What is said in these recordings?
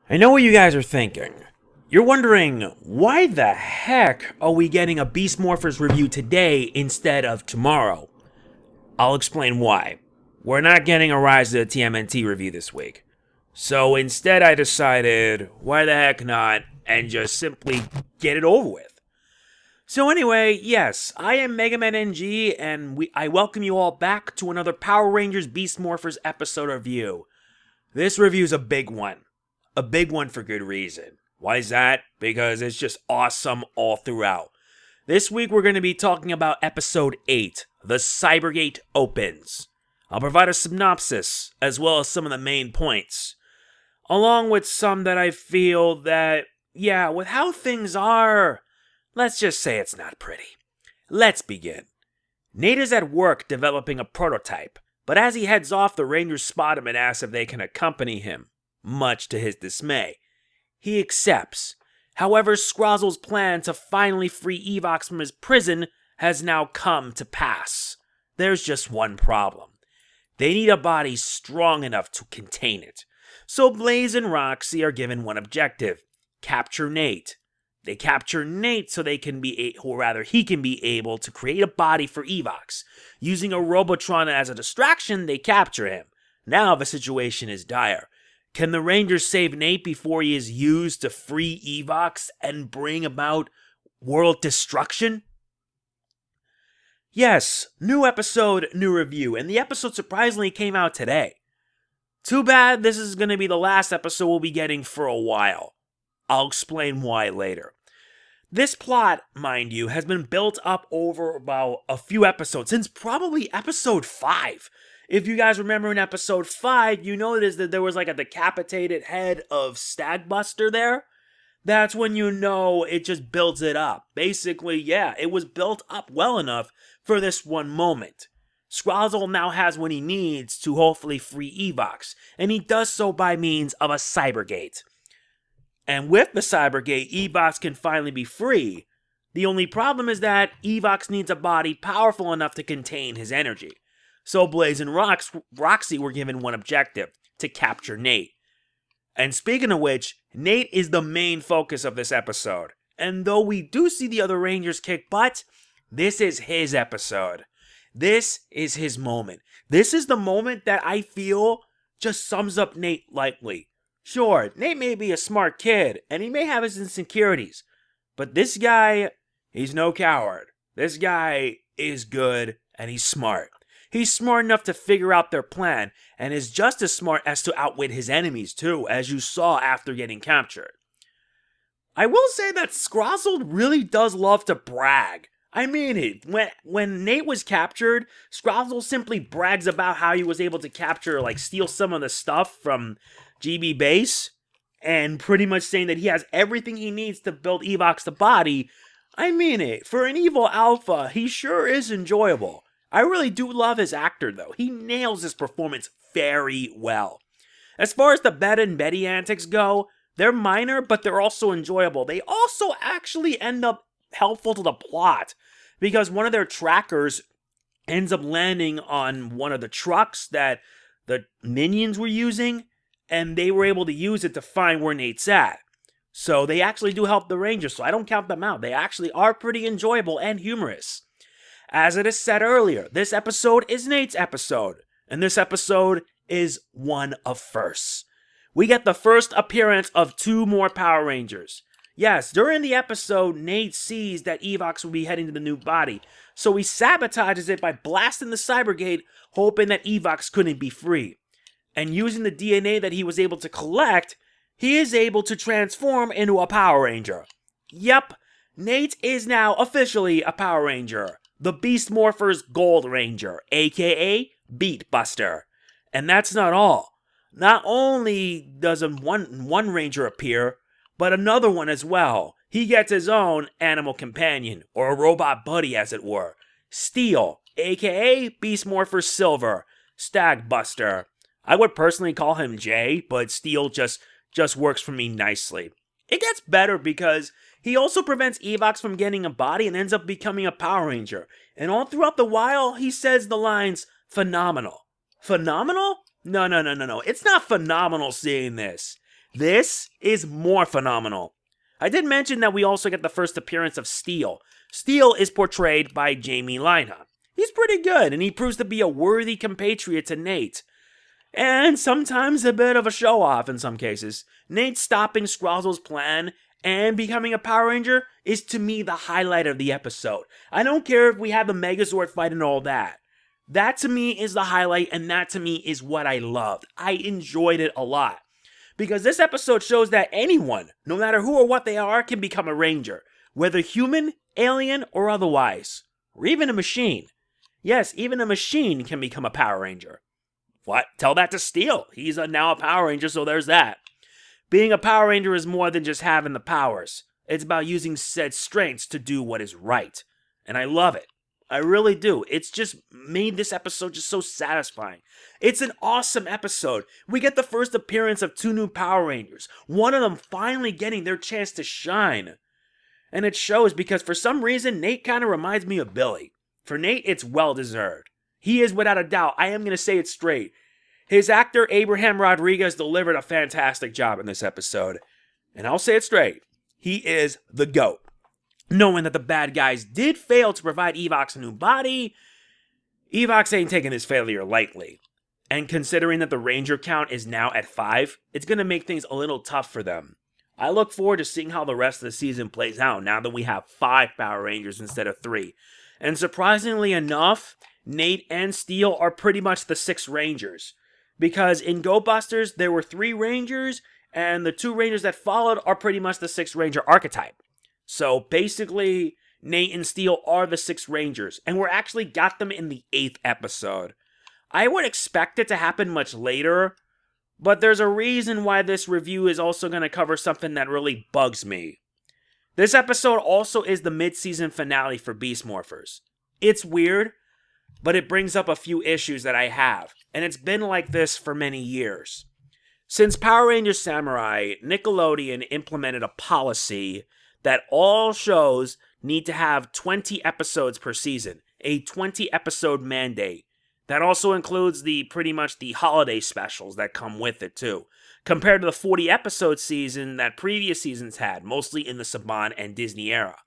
I know what you guys are thinking. You're wondering, why the heck are we getting a Beast Morphers review today instead of tomorrow? I'll explain why. We're not getting a Rise of the TMNT review this week. So instead I decided, why the heck not, and just simply get it over with. So anyway, yes, I am MegamanNG, and I welcome you all back to another Power Rangers Beast Morphers episode review. This review's a big one. A big one for good reason. Why is that? Because it's just awesome all throughout. This week we're going to be talking about episode 8, The Cybergate Opens. I'll provide a synopsis, as well as some of the main points. Along with some that I feel that, with how things are, let's just say it's not pretty. Let's begin. Nate is at work developing a prototype, but as he heads off, the Rangers spot him and ask if they can accompany him. Much to his dismay, he accepts. However, Scrozzle's plan to finally free Evox from his prison has now come to pass. There's just one problem. They need a body strong enough to contain it. So Blaze and Roxy are given one objective: capture Nate. They capture Nate so he can be able to create a body for Evox. Using a Robotron as a distraction, they capture him. Now the situation is dire. Can the Rangers save Nate before he is used to free Evox and bring about world destruction? Yes, new episode, new review, and the episode surprisingly came out today. Too bad this is going to be the last episode we'll be getting for a while. I'll explain why later. This plot, mind you, has been built up over about a few episodes, since probably episode 5. If you guys remember in episode 5, you noticed that there was like a decapitated head of Stagbuster there. That's when you know it just builds it up. Basically, it was built up well enough for this one moment. Scrozzle now has what he needs to hopefully free Evox, and he does so by means of a Cybergate. And with the Cybergate, Evox can finally be free. The only problem is that Evox needs a body powerful enough to contain his energy. So Blaze and Roxy were given one objective: to capture Nate. And speaking of which, Nate is the main focus of this episode. And though we do see the other Rangers kick butt, this is his episode. This is his moment. This is the moment that I feel just sums up Nate lightly. Sure, Nate may be a smart kid, and he may have his insecurities, but this guy, he's no coward. This guy is good, and he's smart. He's smart enough to figure out their plan, and is just as smart as to outwit his enemies too, as you saw after getting captured. I will say that Scrozzle really does love to brag. I mean it. When Nate was captured, Scrozzle simply brags about how he was able to steal some of the stuff from GB Base, and pretty much saying that he has everything he needs to build Evox the body. I mean it. For an evil alpha, he sure is enjoyable. I really do love his actor, though. He nails his performance very well. As far as the Bed and Betty antics go, they're minor, but they're also enjoyable. They also actually end up helpful to the plot, because one of their trackers ends up landing on one of the trucks that the minions were using, and they were able to use it to find where Nate's at. So they actually do help the Rangers, so I don't count them out. They actually are pretty enjoyable and humorous. As it is said earlier, this episode is Nate's episode, and this episode is one of firsts. We get the first appearance of 2 more Power Rangers. Yes, during the episode, Nate sees that Evox will be heading to the new body, so he sabotages it by blasting the Cybergate, hoping that Evox couldn't be free. And using the DNA that he was able to collect, he is able to transform into a Power Ranger. Yep, Nate is now officially a Power Ranger. The Beast Morphers Gold Ranger, aka Beat Buster. And that's not all. Not only does one Ranger appear, but another one as well. He gets his own animal companion, or a robot buddy as it were. Steel, aka Beast Morphers Silver, Stag Buster. I would personally call him Jay, but Steel just works for me nicely. It gets better because he also prevents Evox from getting a body and ends up becoming a Power Ranger. And all throughout the while, he says the lines, phenomenal. Phenomenal? No. It's not phenomenal seeing this. This is more phenomenal. I did mention that we also get the first appearance of Steel. Steel is portrayed by Jamie Linehan. He's pretty good, and he proves to be a worthy compatriot to Nate. And sometimes a bit of a show-off in some cases. Nate stopping Scrozzle's plan and becoming a Power Ranger is to me the highlight of the episode. I don't care if we have the Megazord fight and all that. That to me is the highlight, and that to me is what I loved. I enjoyed it a lot. Because this episode shows that anyone, no matter who or what they are, can become a Ranger. Whether human, alien, or otherwise. Or even a machine. Yes, even a machine can become a Power Ranger. What? Tell that to Steel. He's now a Power Ranger, so there's that. Being a Power Ranger is more than just having the powers. It's about using said strengths to do what is right. And I love it. I really do. It's just made this episode just so satisfying. It's an awesome episode. We get the first appearance of 2 new Power Rangers. One of them finally getting their chance to shine. And it shows because for some reason, Nate kind of reminds me of Billy. For Nate, it's well-deserved. He is, without a doubt, I am going to say it straight. His actor, Abraham Rodriguez, delivered a fantastic job in this episode. And I'll say it straight. He is the GOAT. Knowing that the bad guys did fail to provide Evox a new body, Evox ain't taking his failure lightly. And considering that the Ranger count is now at 5, it's going to make things a little tough for them. I look forward to seeing how the rest of the season plays out now that we have 5 Power Rangers instead of 3. And surprisingly enough, Nate and Steel are pretty much the 6 Rangers. Because in Go Busters, there were 3 Rangers, and the 2 Rangers that followed are pretty much the 6 Ranger archetype. So basically, Nate and Steel are the 6 Rangers, and we're actually got them in the 8th episode. I would expect it to happen much later, but there's a reason why this review is also going to cover something that really bugs me. This episode also is the mid-season finale for Beast Morphers. It's weird, but it brings up a few issues that I have, and it's been like this for many years. Since Power Rangers Samurai, Nickelodeon implemented a policy that all shows need to have 20 episodes per season, a 20-episode mandate. That also includes pretty much the holiday specials that come with it too, compared to the 40-episode season that previous seasons had, mostly in the Saban and Disney era.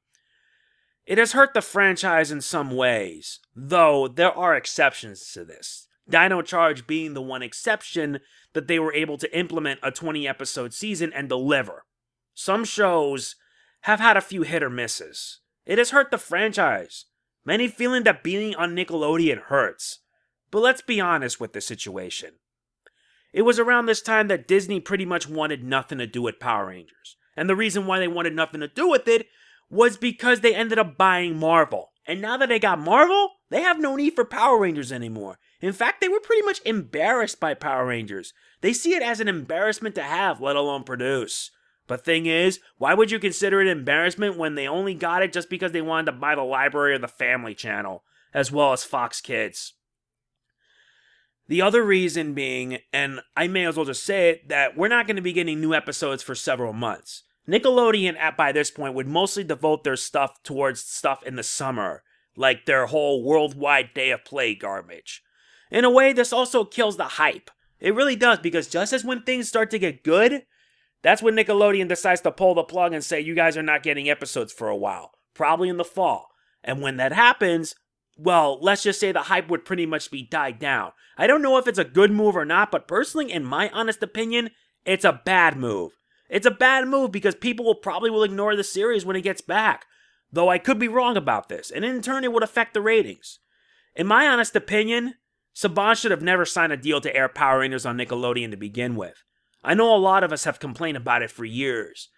It has hurt the franchise in some ways, though there are exceptions to this. Dino Charge being the one exception that they were able to implement a 20-episode season and deliver. Some shows have had a few hit or misses. It has hurt the franchise. Many feeling that being on Nickelodeon hurts. But let's be honest with the situation. It was around this time that Disney pretty much wanted nothing to do with Power Rangers. And the reason why they wanted nothing to do with it was because they ended up buying Marvel. And now that they got Marvel, they have no need for Power Rangers anymore. In fact, they were pretty much embarrassed by Power Rangers. They see it as an embarrassment to have, let alone produce. But thing is, why would you consider it embarrassment when they only got it just because they wanted to buy the library or the Family Channel, as well as Fox Kids? The other reason being, and I may as well just say it, that we're not going to be getting new episodes for several months. Nickelodeon, by this point, would mostly devote their stuff towards stuff in the summer, like their whole worldwide day of play garbage. In a way, this also kills the hype. It really does, because just as when things start to get good, that's when Nickelodeon decides to pull the plug and say, you guys are not getting episodes for a while, probably in the fall. And when that happens, well, let's just say the hype would pretty much be died down. I don't know if it's a good move or not, but personally, in my honest opinion, it's a bad move. It's a bad move because people will ignore the series when it gets back. Though I could be wrong about this, and in turn it would affect the ratings. In my honest opinion, Saban should have never signed a deal to air Power Rangers on Nickelodeon to begin with. I know a lot of us have complained about it for years.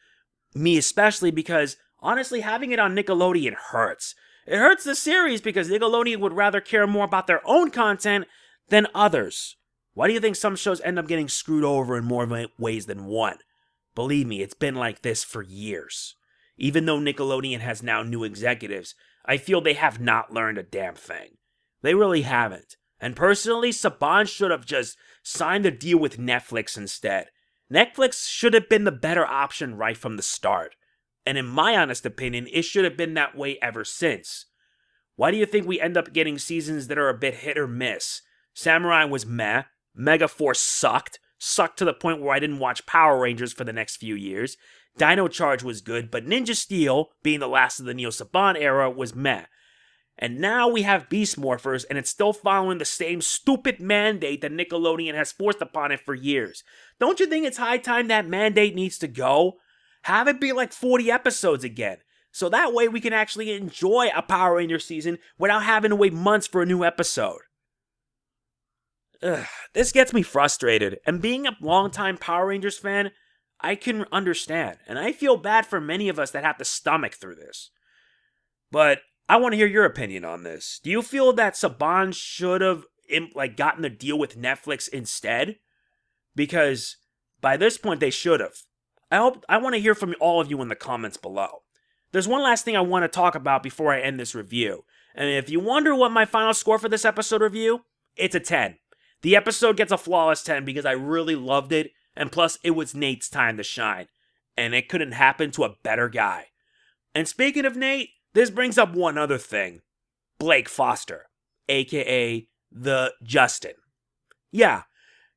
Me especially, because honestly having it on Nickelodeon hurts. It hurts the series because Nickelodeon would rather care more about their own content than others. Why do you think some shows end up getting screwed over in more ways than one? Believe me, it's been like this for years. Even though Nickelodeon has now new executives, I feel they have not learned a damn thing. They really haven't. And personally, Saban should have just signed a deal with Netflix instead. Netflix should have been the better option right from the start. And in my honest opinion, it should have been that way ever since. Why do you think we end up getting seasons that are a bit hit or miss? Samurai was meh, Megaforce sucked, sucked to the point where I didn't watch Power Rangers for the next few years. Dino Charge was good, but Ninja Steel, being the last of the Neo Saban era, was meh. And now we have Beast Morphers, and it's still following the same stupid mandate that Nickelodeon has forced upon it for years. Don't you think it's high time that mandate needs to go? Have it be like 40 episodes again. So that way we can actually enjoy a Power Ranger season without having to wait months for a new episode. This gets me frustrated, and being a longtime Power Rangers fan, I can understand, and I feel bad for many of us that have to stomach through this. But I want to hear your opinion on this. Do you feel that Saban should have gotten a deal with Netflix instead? Because by this point they should have. I want to hear from all of you in the comments below. There's one last thing I want to talk about before I end this review. And if you wonder what my final score for this episode review, it's a 10. The episode gets a flawless 10 because I really loved it, and plus it was Nate's time to shine. And it couldn't happen to a better guy. And speaking of Nate, this brings up one other thing. Blake Foster, aka the Justin. Yeah,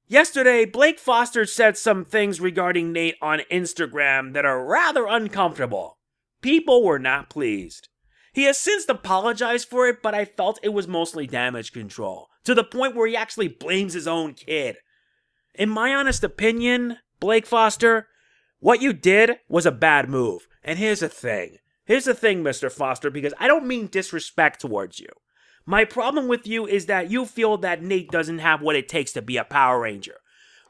yesterday Blake Foster said some things regarding Nate on Instagram that are rather uncomfortable. People were not pleased. He has since apologized for it, but I felt it was mostly damage control, to the point where he actually blames his own kid. In my honest opinion, Blake Foster, what you did was a bad move. And here's the thing, Mr. Foster, because I don't mean disrespect towards you. My problem with you is that you feel that Nate doesn't have what it takes to be a Power Ranger.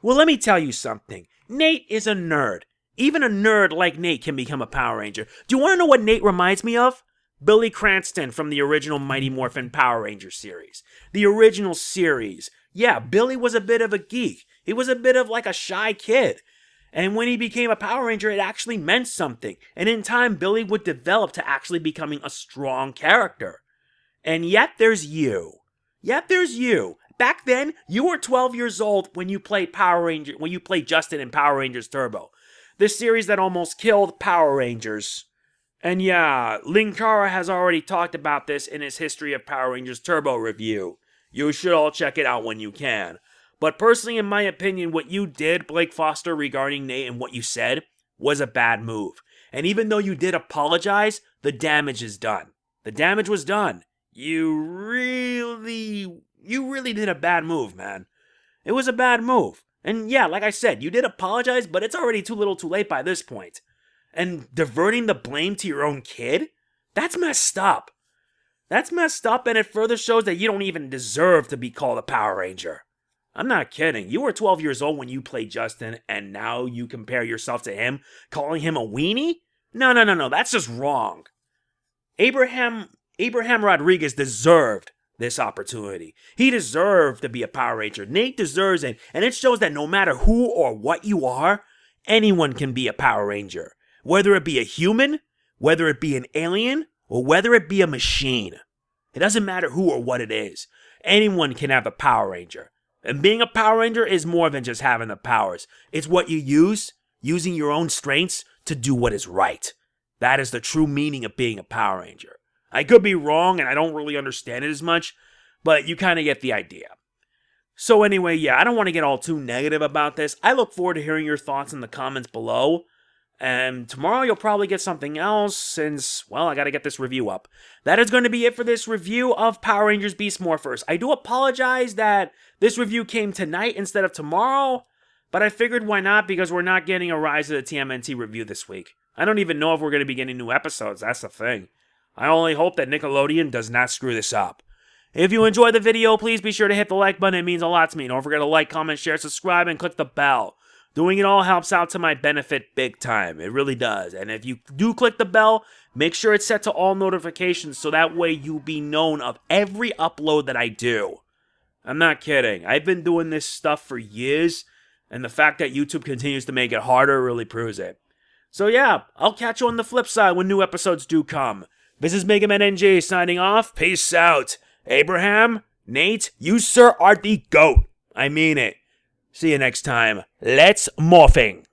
Well, let me tell you something. Nate is a nerd. Even a nerd like Nate can become a Power Ranger. Do you want to know what Nate reminds me of? Billy Cranston from the original Mighty Morphin Power Ranger series. The original series. Yeah, Billy was a bit of a geek. He was a bit of like a shy kid. And when he became a Power Ranger, it actually meant something. And in time, Billy would develop to actually becoming a strong character. And yet there's you. Back then, you were 12 years old when you played Justin in Power Rangers Turbo. The series that almost killed Power Rangers. And yeah, Linkara has already talked about this in his History of Power Rangers Turbo review. You should all check it out when you can. But personally, in my opinion, what you did, Blake Foster, regarding Nate and what you said, was a bad move. And even though you did apologize, the damage is done. The damage was done. You really did a bad move, man. It was a bad move. And yeah, like I said, you did apologize, but it's already too little too late by this point. And diverting the blame to your own kid? That's messed up. That's messed up, and it further shows that you don't even deserve to be called a Power Ranger. I'm not kidding. You were 12 years old when you played Justin, and now you compare yourself to him, calling him a weenie? No. That's just wrong. Abraham Rodriguez deserved this opportunity. He deserved to be a Power Ranger. Nate deserves it, and it shows that no matter who or what you are, anyone can be a Power Ranger. Whether it be a human, whether it be an alien, or whether it be a machine. It doesn't matter who or what it is. Anyone can have a Power Ranger. And being a Power Ranger is more than just having the powers. It's what you use, using your own strengths to do what is right. That is the true meaning of being a Power Ranger. I could be wrong and I don't really understand it as much, but you kind of get the idea. So anyway, yeah, I don't want to get all too negative about this. I look forward to hearing your thoughts in the comments below. And tomorrow you'll probably get something else since, well, I gotta get this review up. That is going to be it for this review of Power Rangers Beast Morphers. I do apologize that this review came tonight instead of tomorrow, but I figured why not, because we're not getting a Rise of the TMNT review this week. I don't even know if we're going to be getting new episodes, that's the thing. I only hope that Nickelodeon does not screw this up. If you enjoyed the video, please be sure to hit the like button, it means a lot to me. Don't forget to like, comment, share, subscribe, and click the bell. Doing it all helps out to my benefit big time. It really does. And if you do click the bell, make sure it's set to all notifications so that way you'll be known of every upload that I do. I'm not kidding. I've been doing this stuff for years, and the fact that YouTube continues to make it harder really proves it. So yeah, I'll catch you on the flip side when new episodes do come. This is MegamanNG signing off. Peace out. Abraham, Nate, you sir are the GOAT. I mean it. See you next time. Let's morphing.